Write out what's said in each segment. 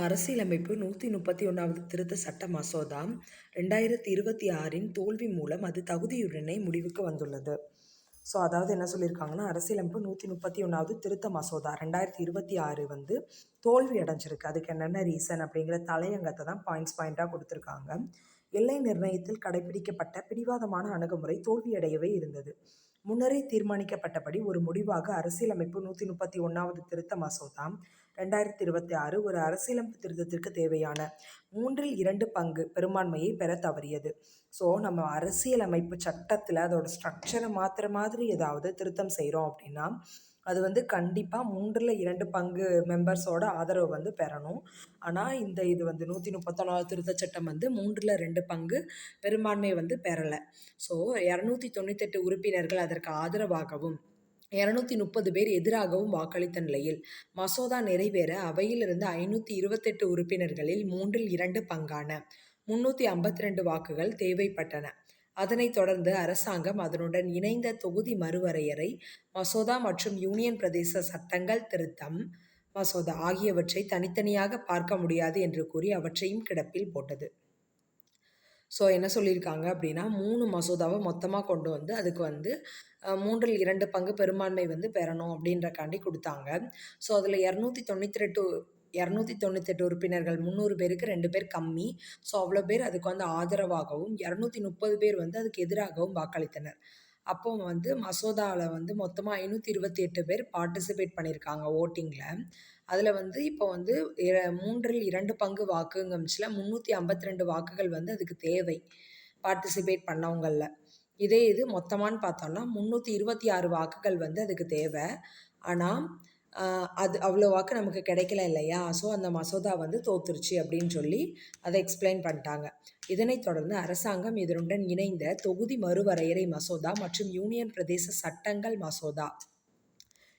அரசியலமைப்பு 131வது திருத்த சட்ட மசோதா 2026 தோல்வி மூலம் அது தகுதியுடனே முடிவுக்கு வந்துள்ளது. அதாவது என்ன சொல்லியிருக்காங்கன்னா, அரசியலமைப்பு 131வது திருத்த மசோதா 2026 தோல்வி அடைஞ்சிருக்கு. அதுக்கு என்னென்ன ரீசன் அப்படிங்கிற தலையங்கத்தை தான் பாயிண்ட்டாக கொடுத்துருக்காங்க. எல்லை நிர்ணயத்தில் கடைபிடிக்கப்பட்ட பிடிவாதமான அணுகுமுறை தோல்வியடையவே இருந்தது. முன்னரே தீர்மானிக்கப்பட்டபடி ஒரு முடிவாக அரசியலமைப்பு 131வது திருத்த மசோதா 2026 ஒரு அரசியலமைப்பு திருத்தத்திற்கு தேவையான 2/3 பங்கு பெரும்பான்மையை பெற தவறியது. நம்ம அரசியலமைப்பு சட்டத்தில் அதோட ஸ்ட்ரக்சரை மாற்றுற மாதிரி ஏதாவது திருத்தம் செய்கிறோம் அப்படின்னா அது கண்டிப்பாக 2/3 பங்கு மெம்பர்ஸோட ஆதரவு பெறணும். ஆனால் இது 131வது திருத்த சட்டம் 2/3 பங்கு பெரும்பான்மை பெறலை. 298 உறுப்பினர்கள் அதற்கு ஆதரவாகவும் 230 பேர் எதிராகவும் வாக்களித்த நிலையில் மசோதா நிறைவேற அவையிலிருந்து 528 உறுப்பினர்களில் 2/3 பங்கான 352 வாக்குகள் தேவைப்பட்டன. அதனைத் தொடர்ந்து அரசாங்கம் அதனுடன் இணைந்த தொகுதி மறுவரையறை மசோதா மற்றும் யூனியன் பிரதேச சட்டங்கள் திருத்தம் மசோதா ஆகியவற்றை தனித்தனியாக பார்க்க முடியாது என்று கூறி அவற்றையும் கிடப்பில் போட்டது. என்ன சொல்லியிருக்காங்க அப்படின்னா, 3 மசோதாவை மொத்தமாக கொண்டு வந்து அதுக்கு 2/3 பங்கு பெரும்பான்மை பெறணும் அப்படின்றக்காண்டி கொடுத்தாங்க. அதில் 298 உறுப்பினர்கள் 300 பேருக்கு 2 பேர் கம்மி. அவ்வளோ பேர் அதுக்கு ஆதரவாகவும் 230 பேர் அதுக்கு எதிராகவும் வாக்களித்தனர். அப்போ மசோதாவில் மொத்தமாக 528 பேர் பார்ட்டிசிபேட் பண்ணியிருக்காங்க ஓட்டிங்கில். அதில் இப்போ 2/3 பங்கு வாக்குங்கமிச்சில் 352 வாக்குகள் அதுக்கு தேவை பார்ட்டிசிபேட் பண்ணவங்களில். இதே இது மொத்தமானு பார்த்தோம்னா 326 வாக்குகள் அதுக்கு தேவை. ஆனால் அது அவ்வளோ வாக்கு நமக்கு கிடைக்கல இல்லையா? அந்த மசோதா தோத்துருச்சு அப்படின்னு சொல்லி அதை எக்ஸ்பிளைன் பண்ணிட்டாங்க. இதனைத் தொடர்ந்து அரசாங்கம் இதனுடன் இணைந்த தொகுதி மறுவரையறை மசோதா மற்றும் யூனியன் பிரதேச சட்டங்கள் மசோதா,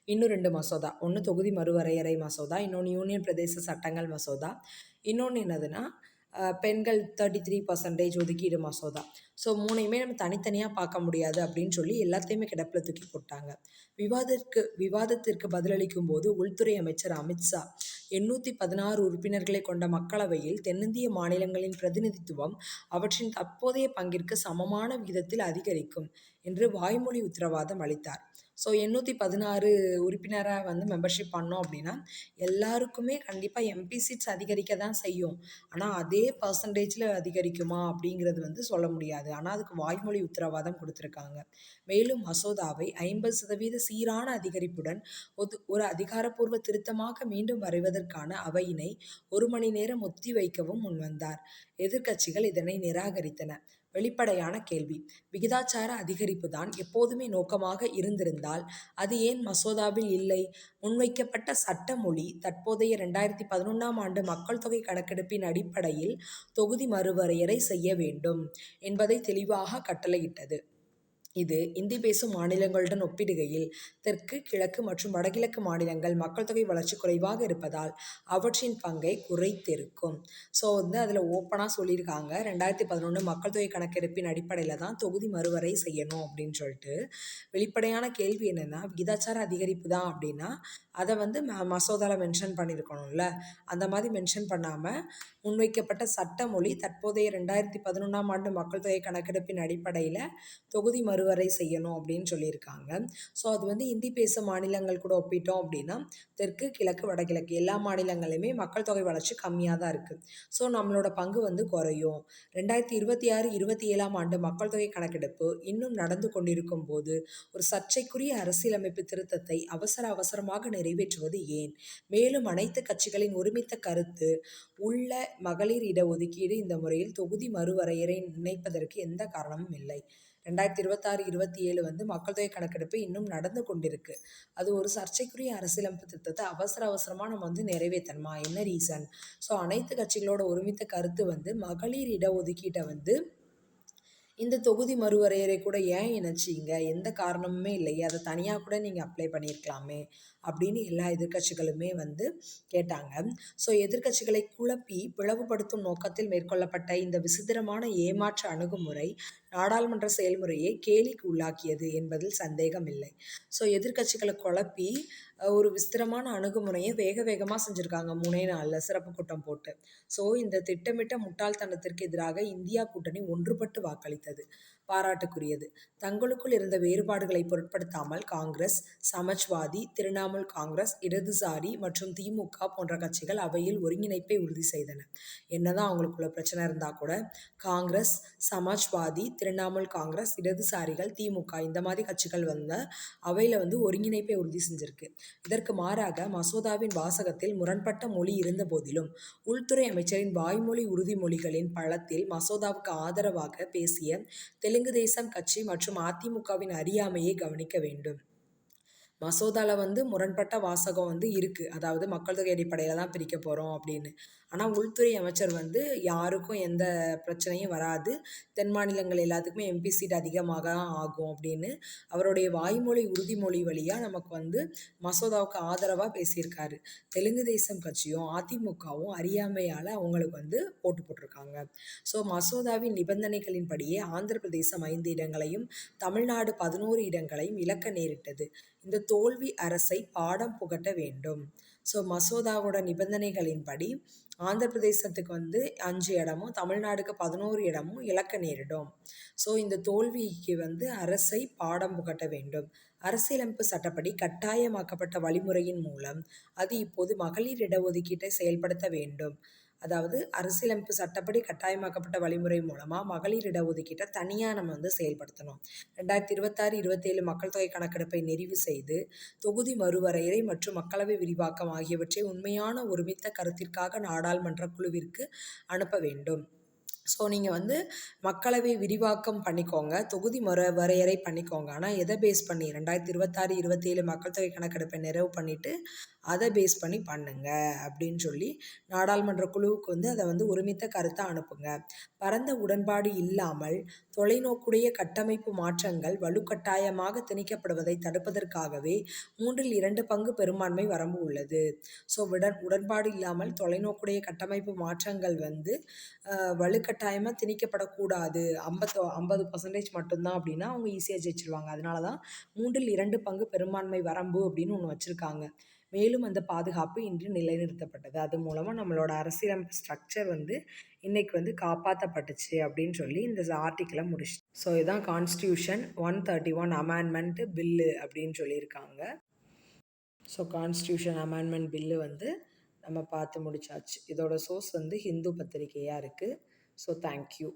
இன்னும் 2 மசோதா, ஒன்று தொகுதி மறுவரையறை மசோதா, இன்னொன்று யூனியன் பிரதேச சட்டங்கள் மசோதா, இன்னொன்று என்னதுன்னா பெண்கள் 33% ஒதுக்கீடு மசோதா. மூணையுமே நம்ம தனித்தனியாக பார்க்க முடியாது அப்படின்னு சொல்லி எல்லாத்தையுமே கிடப்பில் தூக்கி போட்டாங்க. விவாதத்திற்கு பதிலளிக்கும் போது உள்துறை அமைச்சர் அமித்ஷா 816 உறுப்பினர்களை கொண்ட மக்களவையில் தென்னிந்திய மாநிலங்களின் பிரதிநிதித்துவம் அவற்றின் தற்போதைய பங்கிற்கு சமமான விகிதத்தில் அதிகரிக்கும் என்று வாய்மொழி உத்தரவாதம் அளித்தார். 816 உறுப்பினராக மெம்பர்ஷிப் பண்ணோம் அப்படின்னா எல்லாருக்குமே கண்டிப்பாக எம்பி சீட்ஸ் அதிகரிக்க தான் செய்யும். ஆனால் அதே பர்சன்டேஜில் அதிகரிக்குமா அப்படிங்கிறது சொல்ல முடியாது. ஆனால் அதுக்கு வாய்மொழி உத்தரவாதம் கொடுத்துருக்காங்க. மேலும் மசோதாவை 50% சீரான அதிகரிப்புடன் ஒரு அதிகாரப்பூர்வ திருத்தமாக மீண்டும் வரைவதற்கான அவையினை 1 மணி நேரம் ஒத்திவைக்கவும் முன்வந்தார். எதிர்க்கட்சிகள் இதனை நிராகரித்தன. வெளிப்படையான கேள்வி: விகிதாச்சார அதிகரிப்பு தான் எப்போதுமே நோக்கமாக இருந்திருந்தால் அது ஏன் மசோதாவில் இல்லை? முன்வைக்கப்பட்ட சட்டமொழி தற்போதைய 2011ஆம் ஆண்டு மக்கள் தொகை கணக்கெடுப்பின் அடிப்படையில் தொகுதி மறுவரையறை செய்ய வேண்டும் என்பதை தெளிவாக கட்டளையிட்டது. இது இந்தி பேசும் மாநிலங்களுடன் ஒப்பிடுகையில் தெற்கு, கிழக்கு மற்றும் வடகிழக்கு மாநிலங்கள் மக்கள் தொகை வளர்ச்சி குறைவாக இருப்பதால் அவற்றின் பங்கை குறைத்திருக்கும். அதில் ஓப்பனாக சொல்லியிருக்காங்க, 2011 மக்கள் தொகை கணக்கெடுப்பின் அடிப்படையில் தான் தொகுதி மறுவரை செய்யணும் அப்படின்னு சொல்லிட்டு. வெளிப்படையான கேள்வி என்னென்னா, விகிதாச்சார அதிகரிப்பு தான் அப்படின்னா அதை மசோதாவில் மென்ஷன் பண்ணியிருக்கணும்ல. அந்த மாதிரி மென்ஷன் பண்ணாமல் முன்வைக்கப்பட்ட சட்டமொழி தற்போதைய 2011ஆம் ஆண்டு மக்கள் தொகை கணக்கெடுப்பின் அடிப்படையில் தொகுதி மறுவரை செய்யணும் அப்படின்னு சொல்லியிருக்காங்க. அது இந்தி பேசும் மாநிலங்கள் கூட ஒப்பிட்டோம் அப்படின்னா தெற்கு, கிழக்கு, வடகிழக்கு எல்லா மாநிலங்களுமே மக்கள் தொகை வளர்ச்சி கம்மியாக தான் இருக்குது. நம்மளோட பங்கு குறையும். 2026-27ஆம் ஆண்டு மக்கள் தொகை கணக்கெடுப்பு இன்னும் நடந்து கொண்டிருக்கும் போது ஒரு சர்ச்சைக்குரிய அரசியலமைப்பு திருத்தத்தை அவசரமாக நிறைவேற்றுவது ஏன்? மேலும் அனைத்து கட்சிகளின் ஒருமித்த கருத்து உள்ள மகளிர் இடஒதுக்கீடு இந்த முறையில் தொகுதி மறுவரையறை நினைப்பதற்கு எந்த காரணமும் இல்லை. 2026-27 மக்கள் தொகை கணக்கெடுப்பு இன்னும் நடந்து கொண்டிருக்கு. அது ஒரு சர்ச்சைக்குரிய அரசியலமைப்பு திட்டத்தை அவசரமாக நம்ம நிறைவேற்றணுமா? என்ன ரீசன்? அனைத்து கட்சிகளோட ஒருமித்த கருத்து மகளிர் இடஒதுக்கீட்டை இந்த தொகுதி மறுவரையறை கூட ஏன் இணைச்சிங்க? எந்த காரணமுமே இல்லையே. அதை தனியாக கூட நீங்கள் அப்ளை பண்ணியிருக்கலாமே அப்படின்னு எல்லா எதிர்க்கட்சிகளுமே கேட்டாங்க. எதிர்க்கட்சிகளை குழப்பி பிளவுபடுத்தும் நோக்கத்தில் மேற்கொள்ளப்பட்ட இந்த விசித்திரமான ஏமாற்று அணுகுமுறை நாடாளுமன்ற செயல்முறையை கேலிக்கு உள்ளாக்கியது என்பதில் சந்தேகமில்லை. ஸோ எதிர்க்கட்சிகளை குழப்பி ஒரு விசித்திரமான அணுகுமுறையை வேக வேகமாக செஞ்சுருக்காங்க 3 நாளில் சிறப்பு கூட்டம் போட்டு. ஸோ இந்த திட்டமிட்ட முட்டாள்தனத்திற்கு எதிராக இந்தியா கூட்டணி ஒன்றுபட்டு வாக்களித்தது பாராட்டுக்குரியது. தங்களுக்குள் இருந்த வேறுபாடுகளை பொருட்படுத்தாமல் காங்கிரஸ், சமாஜ்வாதி, திரிணாமுல் காங்கிரஸ், இடதுசாரி மற்றும் திமுக போன்ற கட்சிகள் அவையில் ஒருங்கிணைப்பை உறுதி செய்தன. என்னதான் அவங்களுக்குள்ள பிரச்சனை இருந்தால் கூட காங்கிரஸ், சமாஜ்வாதி, திரிணாமுல் காங்கிரஸ், இடதுசாரிகள், திமுக இந்த மாதிரி கட்சிகள் அவையில் ஒருங்கிணைப்பை உறுதி செஞ்சிருக்கு. இதற்கு மாறாக மசோதாவின் வாசகத்தில் முரண்பட்ட மொழி இருந்த போதிலும் உள்துறை அமைச்சரின் வாய்மொழி உறுதிமொழிகளின் பலத்தில் மசோதாவுக்கு ஆதரவாக பேசிய தெலுங்கு தேசம் கட்சி மற்றும் அதிமுகவின் அறியாமையை கவனிக்க வேண்டும். மசோதாவில் முரண்பட்ட வாசகம் இருக்குது. அதாவது மக்கள் தொகை அடிப்படையில் தான் பிரிக்க போகிறோம் அப்படின்னு. ஆனால் உள்துறை அமைச்சர் யாருக்கும் எந்த பிரச்சனையும் வராது, தென் மாநிலங்கள் எல்லாத்துக்குமே எம்பி சீட் அதிகமாக தான் ஆகும் அப்படின்னு அவருடைய வாய்மொழி உறுதிமொழி வழியாக நமக்கு மசோதாவுக்கு ஆதரவாக பேசியிருக்காரு. தெலுங்கு தேசம் கட்சியும் அதிமுகவும் அறியாமையால் அவங்களுக்கு போட்டு போட்டிருக்காங்க. ஸோ மசோதாவின் நிபந்தனைகளின்படியே ஆந்திர பிரதேசம் 5 இடங்களையும் தமிழ்நாடு 11 இடங்களையும் இழக்க நேரிட்டது. இந்த தோல்வி அரசை பாடம் புகட்ட வேண்டும். ஸோ மசோதாவோட நிபந்தனைகளின்படி ஆந்திர பிரதேசத்துக்கு 5 இடமும் தமிழ்நாடுக்கு 11 இடமும் இழக்க நேரிடும். ஸோ இந்த தோல்விக்கு அரசை பாடம் புகட்ட வேண்டும். அரசியலமைப்பு சட்டப்படி கட்டாயமாக்கப்பட்ட வழிமுறையின் மூலம் அது இப்போது மகளிர் இடஒதுக்கீட்டை செயல்படுத்த வேண்டும். அதாவது அரசியலமைப்பு சட்டப்படி கட்டாயமாக்கப்பட்ட வழிமுறை மூலமாக மகளிர் இடஒதுக்கீட்டை தனியாக நம்ம செயல்படுத்தணும். 2026-27 மக்கள் தொகை கணக்கெடுப்பை நிறைவு செய்து தொகுதி மறுவரையறை மற்றும் மக்களவை விரிவாக்கம் ஆகியவற்றை உண்மையான ஒருமித்த கருத்திற்காக நாடாளுமன்ற குழுவிற்கு அனுப்ப வேண்டும். ஸோ நீங்கள் மக்களவை விரிவாக்கம் பண்ணிக்கோங்க, தொகுதி வரையறை பண்ணிக்கோங்க. ஆனால் எதை பேஸ் பண்ணி 2026-27 மக்கள் தொகை கணக்கெடுப்பை நிறைவு பண்ணிவிட்டு அதை பேஸ் பண்ணி பண்ணுங்க அப்படின்னு சொல்லி நாடாளுமன்ற குழுவுக்கு அதை ஒருமித்த கருத்தை அனுப்புங்க. பரந்த உடன்பாடு இல்லாமல் தொலைநோக்குடைய கட்டமைப்பு மாற்றங்கள் வலுக்கட்டாயமாக திணிக்கப்படுவதை தடுப்பதற்காகவே 3/2 பங்கு பெரும்பான்மை வரம்பு உள்ளது. ஸோ உடன்பாடு இல்லாமல் தொலைநோக்குடைய கட்டமைப்பு மாற்றங்கள் வலுக்கட்டாயமாக திணிக்கப்படக்கூடாது, 50% மட்டும்தான் அப்படின்னா அவங்க ஈஸியாக ஜெயிச்சிருவாங்க. அதனால தான் 3/2 பங்கு பெரும்பான்மை வரம்பு அப்படின்னு ஒன்று வச்சுருக்காங்க. மேலும் அந்த பாதுகாப்பு இன்று நிலைநிறுத்தப்பட்டது. அது மூலமாக நம்மளோட அரசியலமைப்பு ஸ்ட்ரக்சர் இன்னைக்கு காப்பாற்றப்பட்டுச்சு அப்படின்னு சொல்லி இந்த ஆர்டிக்கிளை முடிச்சு. ஸோ இதுதான் கான்ஸ்டியூஷன் 131 அமெண்ட்மெண்ட் பில்லு அப்படின்னு சொல்லியிருக்காங்க. ஸோ கான்ஸ்டியூஷன் அமெண்ட்மெண்ட் பில்லு நம்ம பார்த்து முடிச்சாச்சு. இதோட சோர்ஸ் ஹிந்து பத்திரிகையாக இருக்குது. So thank you.